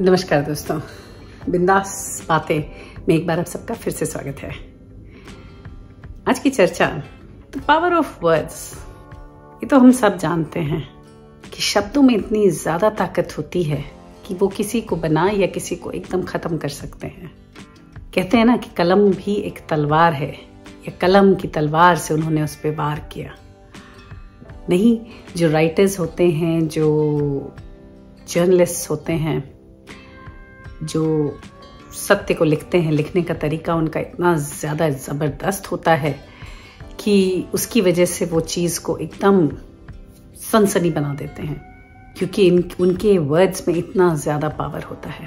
नमस्कार दोस्तों, बिंदास बातें में एक बार आप सबका फिर से स्वागत है। आज की चर्चा द पावर ऑफ वर्ड्स। ये तो हम सब जानते हैं कि शब्दों में इतनी ज्यादा ताकत होती है कि वो किसी को बना या किसी को एकदम खत्म कर सकते हैं। कहते हैं ना कि कलम भी एक तलवार है, या कलम की तलवार से उन्होंने उस पर वार किया। नहीं, जो राइटर्स होते हैं, जो जर्नलिस्ट होते हैं, जो सत्य को लिखते हैं, लिखने का तरीका उनका इतना ज़्यादा ज़बरदस्त होता है कि उसकी वजह से वो चीज़ को एकदम सनसनी बना देते हैं, क्योंकि उनके वर्ड्स में इतना ज़्यादा पावर होता है।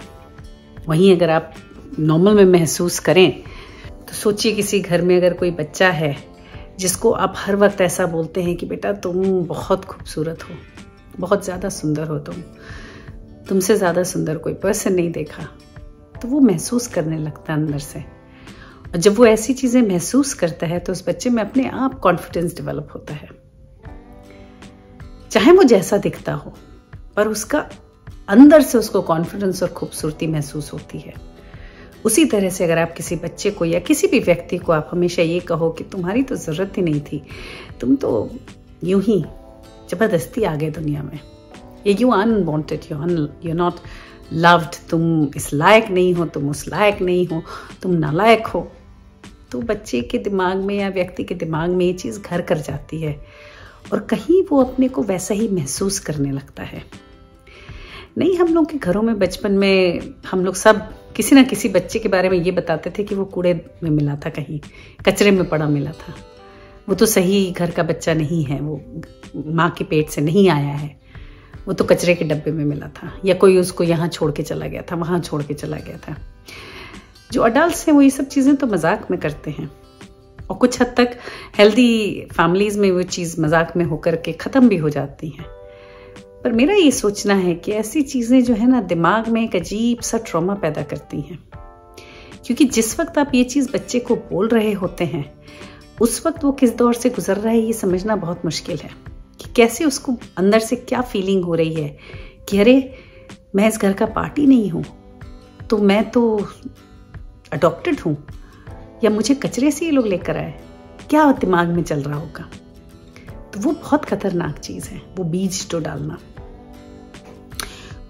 वहीं अगर आप नॉर्मल में महसूस करें तो सोचिए किसी घर में अगर कोई बच्चा है जिसको आप हर वक्त ऐसा बोलते हैं कि बेटा तुम बहुत खूबसूरत हो, बहुत ज़्यादा सुंदर हो, तुमसे ज़्यादा सुंदर कोई पर्सन नहीं देखा, तो वो महसूस करने लगता है अंदर से। और जब वो ऐसी चीज़ें महसूस करता है तो उस बच्चे में अपने आप कॉन्फिडेंस डेवलप होता है, चाहे वो जैसा दिखता हो, पर उसका अंदर से उसको कॉन्फिडेंस और खूबसूरती महसूस होती है। उसी तरह से अगर आप किसी बच्चे को या किसी भी व्यक्ति को आप हमेशा ये कहो कि तुम्हारी तो ज़रूरत ही नहीं थी, तुम तो यूं ही ज़बरदस्ती आ गए दुनिया में, you unwanted, you not loved, तुम इस लायक नहीं हो, तुम उस लायक नहीं हो, तुम नालायक हो, तो बच्चे के दिमाग में या व्यक्ति के दिमाग में ये चीज़ घर कर जाती है और कहीं वो अपने को वैसा ही महसूस करने लगता है। नहीं, हम लोग के घरों में बचपन में हम लोग सब किसी ना किसी बच्चे के बारे में ये बताते थे कि वो कूड़े में मिला था, कहीं कचरे में पड़ा मिला था, वो तो सही घर का बच्चा नहीं है, वो माँ के पेट से नहीं आया है, वो तो कचरे के डब्बे में मिला था, या कोई उसको यहाँ छोड़ के चला गया था, वहाँ छोड़ के चला गया था। जो अडल्ट्स हैं वो ये सब चीज़ें तो मजाक में करते हैं, और कुछ हद तक हेल्दी फैमिलीज में वो चीज़ मजाक में होकर के ख़त्म भी हो जाती हैं। पर मेरा ये सोचना है कि ऐसी चीज़ें जो है ना, दिमाग में एक अजीब सा ट्रॉमा पैदा करती हैं, क्योंकि जिस वक्त आप ये चीज़ बच्चे को बोल रहे होते हैं उस वक्त वो किस दौर से गुजर रहा है ये समझना बहुत मुश्किल है कि कैसे उसको अंदर से क्या फीलिंग हो रही है कि अरे मैं इस घर का पार्ट ही नहीं हूँ, तो मैं तो अडॉप्टेड हूँ, या मुझे कचरे से ये लोग लेकर आए, क्या दिमाग में चल रहा होगा। तो वो बहुत खतरनाक चीज़ है, वो बीज तो डालना।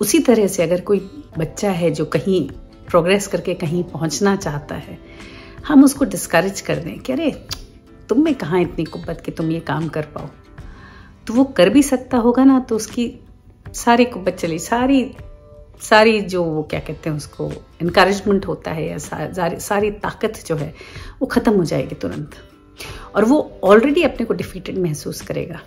उसी तरह से अगर कोई बच्चा है जो कहीं प्रोग्रेस करके कहीं पहुंचना चाहता है, हम उसको डिस्करेज कर दें कि अरे तुम में कहाँ इतनी कुव्वत कि तुम ये काम कर पाओ, तो वो कर भी सकता होगा ना, तो उसकी सारी कुव्वत चली, सारी जो वो क्या कहते हैं उसको इनकरेजमेंट होता है, या सारी ताकत जो है वो ख़त्म हो जाएगी तुरंत, और वो ऑलरेडी अपने को डिफीटेड महसूस करेगा।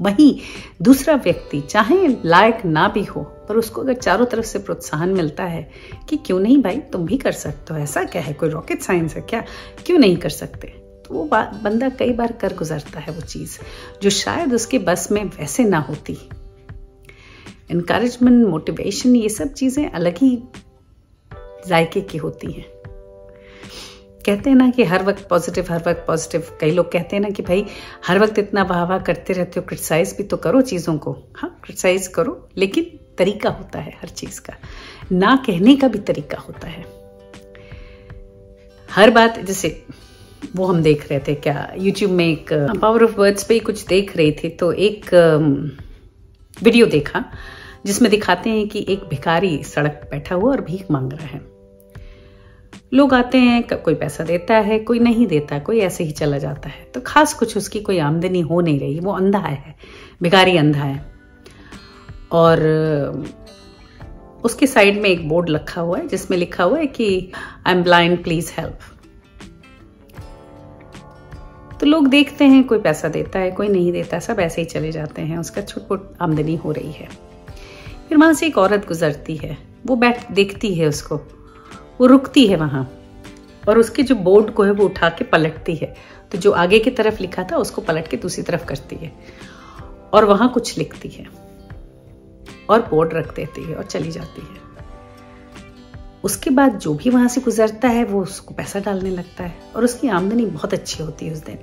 वहीं दूसरा व्यक्ति चाहे लायक ना भी हो, पर उसको अगर चारों तरफ से प्रोत्साहन मिलता है कि क्यों नहीं भाई, तुम भी कर सकते हो, ऐसा क्या है, कोई रॉकेट साइंस है क्या, क्यों नहीं कर सकते, तो वो बंदा कई बार कर गुजरता है वो चीज़ जो शायद उसके बस में वैसे ना होती। इनकरेजमेंट, मोटिवेशन, ये सब चीज़ें अलग ही जायके की होती हैं। कहते हैं ना कि हर वक्त पॉजिटिव। कई लोग कहते हैं ना कि भाई हर वक्त इतना वाह करते रहते हो, क्रिटिसाइज भी तो करो चीज़ों को। हाँ, क्रिटिसाइज करो, लेकिन तरीका होता है हर चीज़ का, ना कहने का भी तरीका होता है। हर बात, जैसे वो हम देख रहे थे क्या YouTube में, एक पावर ऑफ वर्ड्स पे कुछ देख रही थी, तो एक वीडियो देखा जिसमें दिखाते हैं कि एक भिखारी सड़क पर बैठा हुआ और भीख मांग रहा है। लोग आते हैं, कोई पैसा देता है, कोई नहीं देता, कोई ऐसे ही चला जाता है, तो खास कुछ उसकी कोई आमदनी हो नहीं रही। वो अंधा है, भिखारी अंधा है, और उसके साइड में एक बोर्ड रखा हुआ है जिसमें लिखा हुआ है कि I M blind, please help. तो लोग देखते हैं, कोई पैसा देता है, कोई नहीं देता, सब ऐसे ही चले जाते हैं, उसका छुटपुट आमदनी हो रही है। फिर वहां से एक औरत गुजरती है, वो देखती है उसको, वो रुकती है वहां, और उसके जो बोर्ड को है वो उठा के पलटती है, तो जो आगे की तरफ लिखा था उसको पलट के दूसरी तरफ करती है, और वहां कुछ लिखती है, और बोर्ड रख देती है और चली जाती है। उसके बाद जो भी वहां से गुजरता है वो उसको पैसा डालने लगता है, और उसकी आमदनी बहुत अच्छी होती है उस दिन।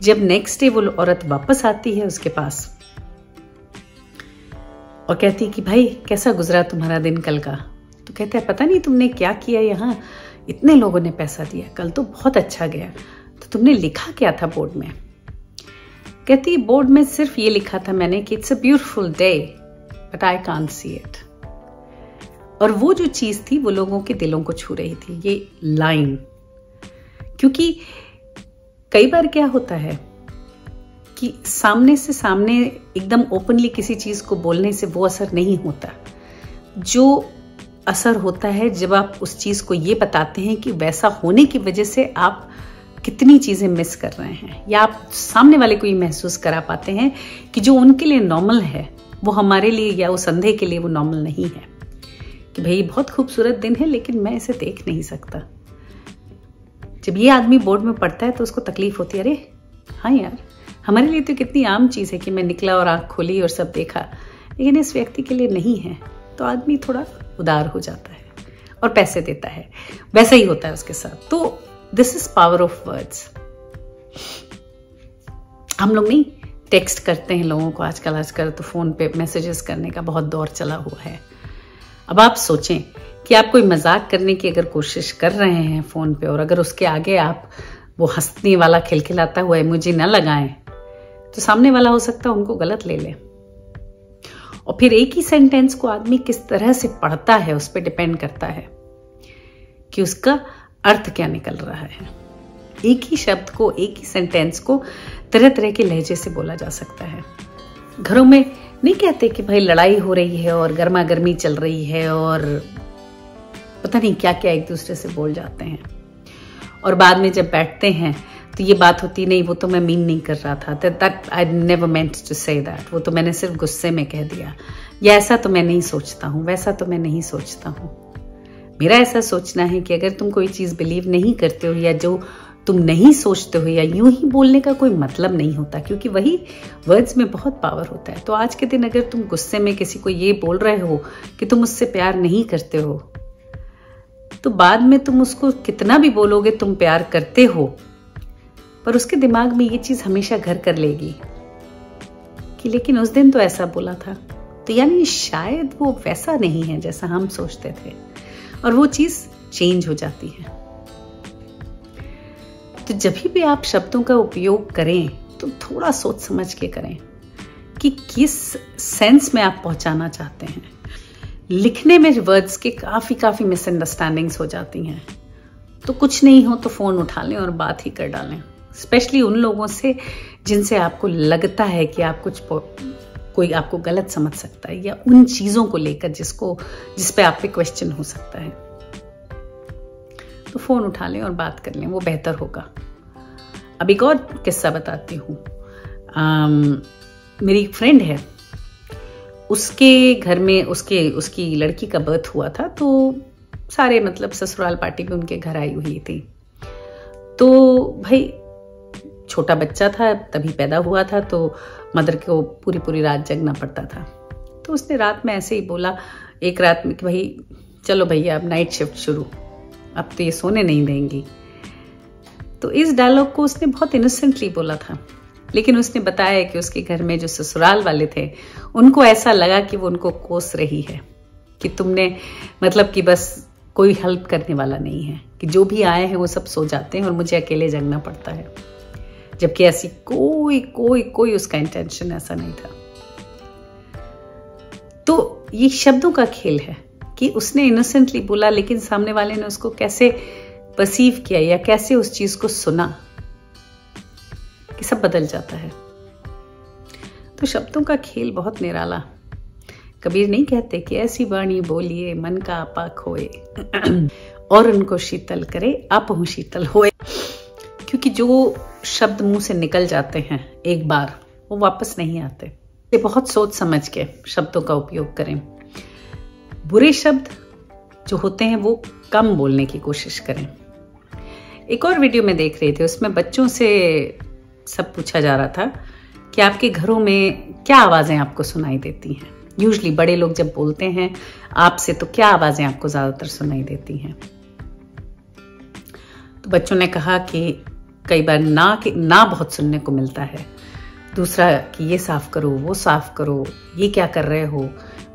जब नेक्स्ट डे वो औरत वापस आती है उसके पास और कहती कि भाई कैसा गुजरा तुम्हारा दिन कल का, तो कहता है पता नहीं तुमने क्या किया, यहाँ इतने लोगों ने पैसा दिया, कल तो बहुत अच्छा गया, तो तुमने लिखा क्या था बोर्ड में? कहती है बोर्ड में सिर्फ ये लिखा था मैंने कि it's a beautiful day but I can't see it. और वो जो चीज थी वो लोगों के दिलों को छू रही थी, ये लाइन। क्योंकि कई बार क्या होता है कि सामने से सामने एकदम ओपनली किसी चीज को बोलने से वो असर नहीं होता। जो असर होता है जब आप उस चीज को ये बताते हैं कि वैसा होने की वजह से आप कितनी चीजें मिस कर रहे हैं, या आप सामने वाले को ये महसूस करा पाते हैं कि जो उनके लिए नॉर्मल है वो हमारे लिए या उस अंधे के लिए वो नॉर्मल नहीं है। कि भाई बहुत खूबसूरत दिन है लेकिन मैं इसे देख नहीं सकता। जब ये आदमी बोर्ड में पढ़ता है तो उसको तकलीफ होती है, अरे हाँ यार, हमारे लिए तो कितनी आम चीज है कि मैं निकला और आंख खोली और सब देखा, लेकिन इस व्यक्ति के लिए नहीं है। तो आदमी थोड़ा उदार हो जाता है और पैसे देता है। वैसा ही होता है उसके साथ। तो this is power of words. हम लोग नहीं टेक्स्ट करते हैं लोगों को आजकल तो फोन पे मैसेजेस करने का बहुत दौर चला हुआ है। अब आप सोचें कि आप कोई मजाक करने की अगर कोशिश कर रहे हैं फोन पे, और अगर उसके आगे आप वो हंसने वाला खिलखिलाता हुआ इमोजी न लगाएं, तो सामने वाला हो सकता है उनको गलत ले ले। और फिर एक ही सेंटेंस को आदमी किस तरह से पढ़ता है उस पर डिपेंड करता है कि उसका अर्थ क्या निकल रहा है। एक ही शब्द को, एक ही सेंटेंस को तरह तरह के लहजे से बोला जा सकता है। घरों में नहीं कहते कि भाई लड़ाई हो रही है और गर्मा गर्मी चल रही है और पता नहीं क्या क्या एक दूसरे से बोल जाते हैं, और बाद में जब बैठते हैं तो ये बात होती नहीं, वो तो मैं मीन नहीं कर रहा था, that I never meant to say that, वो तो मैंने सिर्फ गुस्से में कह दिया, या ऐसा तो मैं नहीं सोचता हूं, वैसा तो मैं नहीं सोचता हूं। मेरा ऐसा सोचना है कि अगर तुम कोई चीज बिलीव नहीं करते हो या जो तुम नहीं सोचते हो, या यूं ही बोलने का कोई मतलब नहीं होता, क्योंकि वही वर्ड्स में बहुत पावर होता है। तो आज के दिन अगर तुम गुस्से में किसी को ये बोल रहे हो कि तुम उससे प्यार नहीं करते हो, तो बाद में तुम उसको कितना भी बोलोगे तुम प्यार करते हो, पर उसके दिमाग में ये चीज हमेशा घर कर लेगी कि लेकिन उस दिन तो ऐसा बोला था। तो यानी शायद वो वैसा नहीं है जैसा हम सोचते थे, और वो चीज चेंज हो जाती है। तो जब भी आप शब्दों का उपयोग करें तो थोड़ा सोच समझ के करें कि किस सेंस में आप पहुंचाना चाहते हैं। लिखने में वर्ड्स के काफी मिसअंडरस्टैंडिंग्स हो जाती हैं। तो कुछ नहीं हो तो फोन उठा लें और बात ही कर डालें, स्पेशली उन लोगों से जिनसे आपको लगता है कि आप कोई आपको गलत समझ सकता है, या उन चीजों को लेकर जिस पे आप पे क्वेश्चन हो सकता है। तो फोन उठा लें और बात कर लें, वो बेहतर होगा। अब एक और किस्सा बताती हूँ। मेरी एक फ्रेंड है, उसके घर में उसकी लड़की का बर्थ हुआ था, तो सारे मतलब ससुराल पार्टी में उनके घर आई हुई थी। तो भाई छोटा बच्चा था, तभी पैदा हुआ था, तो मदर को पूरी रात जगना पड़ता था। तो उसने रात में ऐसे ही बोला एक रात में कि भाई चलो भैया अब नाइट शिफ्ट शुरू, अब तो ये सोने नहीं देंगी। तो इस डायलॉग को उसने बहुत इनोसेंटली बोला था, लेकिन उसने बताया कि उसके घर में जो ससुराल वाले थे उनको ऐसा लगा कि वो उनको कोस रही है कि तुमने मतलब कि बस कोई हेल्प करने वाला नहीं है, कि जो भी आए हैं वो सब सो जाते हैं और मुझे अकेले जगना पड़ता है, जबकि ऐसी कोई उसका इंटेंशन ऐसा नहीं था। तो ये शब्दों का खेल है कि उसने इनोसेंटली बोला, लेकिन सामने वाले ने उसको कैसे परसीव किया या कैसे उस चीज को सुना कि सब बदल जाता है। तो शब्दों का खेल बहुत निराला। कबीर नहीं कहते कि ऐसी वाणी बोलिए मन का आपा खोए और उनको शीतल करे आपहु शीतल होए। क्योंकि जो शब्द मुंह से निकल जाते हैं एक बार, वो वापस नहीं आते। ये बहुत सोच समझ के शब्दों का उपयोग करें। बुरे शब्द जो होते हैं वो कम बोलने की कोशिश करें। एक और वीडियो में देख रहे थे, उसमें बच्चों से सब पूछा जा रहा था कि आपके घरों में क्या आवाजें आपको सुनाई देती हैं। यूजुअली बड़े लोग जब बोलते हैं आपसे तो क्या आवाजें आपको ज्यादातर सुनाई देती हैं। तो बच्चों ने कहा कि कई बार ना बहुत सुनने को मिलता है। दूसरा कि ये साफ करो, वो साफ करो, ये क्या कर रहे हो,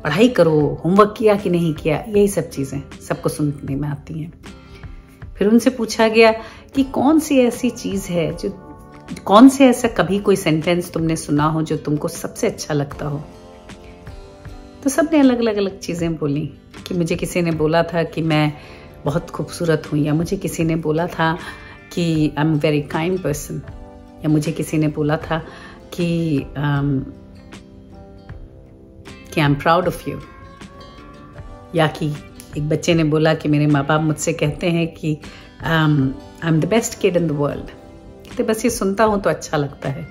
पढ़ाई करो, होमवर्क किया कि नहीं किया, यही सब चीजें सबको सुनने में आती हैं। फिर उनसे पूछा गया कि कौन सी ऐसी चीज है जो, कौन से ऐसा कभी कोई सेंटेंस तुमने सुना हो जो तुमको सबसे अच्छा लगता हो। तो सबने अलग अलग चीजें बोली कि मुझे किसी ने बोला था कि मैं बहुत खूबसूरत हूँ, या मुझे किसी ने बोला था कि I am very kind person, या मुझे किसी ने बोला था कि I am proud of you, या कि एक बच्चे ने बोला कि मेरे माँ बाप मुझसे कहते हैं कि I am the best kid in the world. कहते बस ये सुनता हूँ तो अच्छा लगता है।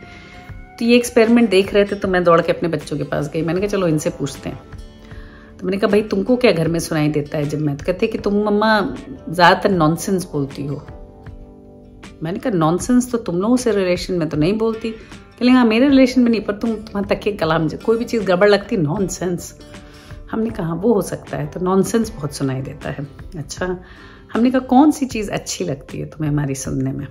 तो ये एक्सपेरिमेंट देख रहे थे तो मैं दौड़ के अपने बच्चों के पास गई। मैंने कहा चलो इनसे पूछते हैं। तो मैंने कहा भाई तुमको क्या घर में सुनाई देता है जब मैं, तो कहते कि तुम मम्मा ज़्यादातर नॉनसेंस बोलती हो। मैंने कहा नॉनसेंस तो तुम लोगों से रिलेशन में तो नहीं बोलती। कहले हाँ मेरे रिलेशन में नहीं, पर तुम्हारा तकिए कलाम कोई भी चीज़ गड़बड़ लगती नॉनसेंस। हमने कहा वो हो सकता है, तो नॉनसेंस बहुत सुनाई देता है। अच्छा, हमने कहा कौन सी चीज़ अच्छी लगती है तुम्हें हमारी सुनने में।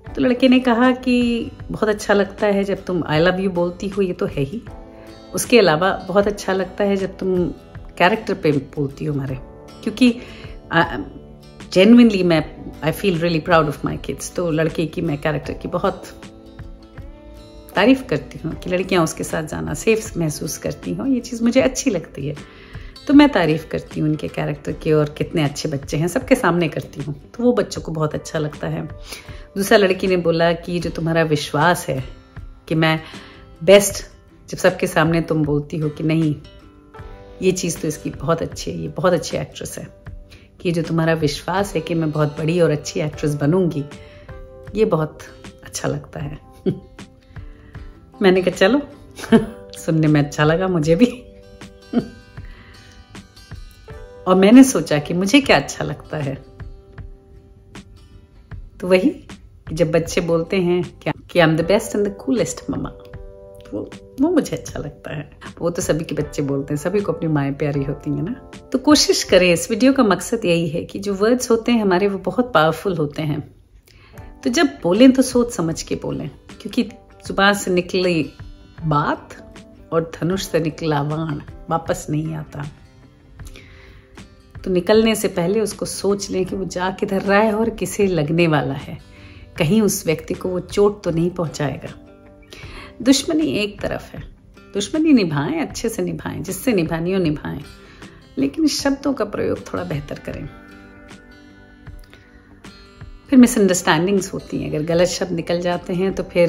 तो लड़के ने कहा कि बहुत अच्छा लगता है जब तुम आई लव यू बोलती हो, ये तो है ही। उसके अलावा बहुत अच्छा लगता है जब तुम कैरेक्टर पे बोलती हो हमारे, क्योंकि जेन्युइनली मैं I feel really proud of my kids. तो लड़के की मैं कैरेक्टर की बहुत तारीफ करती हूँ कि लड़कियाँ उसके साथ जाना सेफ महसूस करती हूँ, ये चीज़ मुझे अच्छी लगती है। तो मैं तारीफ करती हूँ उनके कैरेक्टर की, और कितने अच्छे बच्चे हैं सबके सामने करती हूँ, तो वो बच्चों को बहुत अच्छा लगता है। दूसरा लड़की ने बोला कि जो तुम्हारा विश्वास है कि मैं बेस्ट, जब सबके सामने तुम बोलती हो कि नहीं ये चीज़ तो इसकी बहुत अच्छी है, ये बहुत अच्छी एक्ट्रेस है, कि जो तुम्हारा विश्वास है कि मैं बहुत बड़ी और अच्छी एक्ट्रेस बनूंगी, ये बहुत अच्छा लगता है। मैंने कहा चलो सुनने में अच्छा लगा मुझे भी। और मैंने सोचा कि मुझे क्या अच्छा लगता है, तो वही जब बच्चे बोलते हैं क्या कि I am the best and the coolest mamma, वो मुझे अच्छा लगता है। वो तो सभी के बच्चे बोलते हैं, सभी को अपनी माएँ प्यारी होती हैं ना। तो कोशिश करें, इस वीडियो का मकसद यही है कि जो वर्ड्स होते हैं हमारे वो बहुत पावरफुल होते हैं। तो जब बोलें तो सोच समझ के बोलें, क्योंकि जुबान से निकली बात और धनुष से निकला बाण वापस नहीं आता। तो निकलने से पहले उसको सोच लें कि वो जा किधर रहा है और किसे लगने वाला है, कहीं उस व्यक्ति को वो चोट तो नहीं पहुंचाएगा। दुश्मनी एक तरफ है, दुश्मनी निभाएं, अच्छे से निभाएं, जिससे निभानी हो निभाएं, लेकिन शब्दों का प्रयोग थोड़ा बेहतर करें। फिर मिसअंडरस्टैंडिंग्स होती हैं, अगर गलत शब्द निकल जाते हैं तो फिर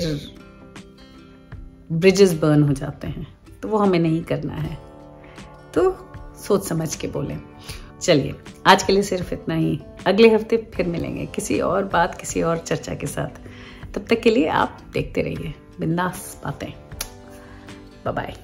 ब्रिजेस बर्न हो जाते हैं, तो वो हमें नहीं करना है। तो सोच समझ के बोलें। चलिए आज के लिए सिर्फ इतना ही, अगले हफ्ते फिर मिलेंगे किसी और बात, किसी और चर्चा के साथ। तब तक के लिए आप देखते रहिए बिंदास बातें। Bye bye.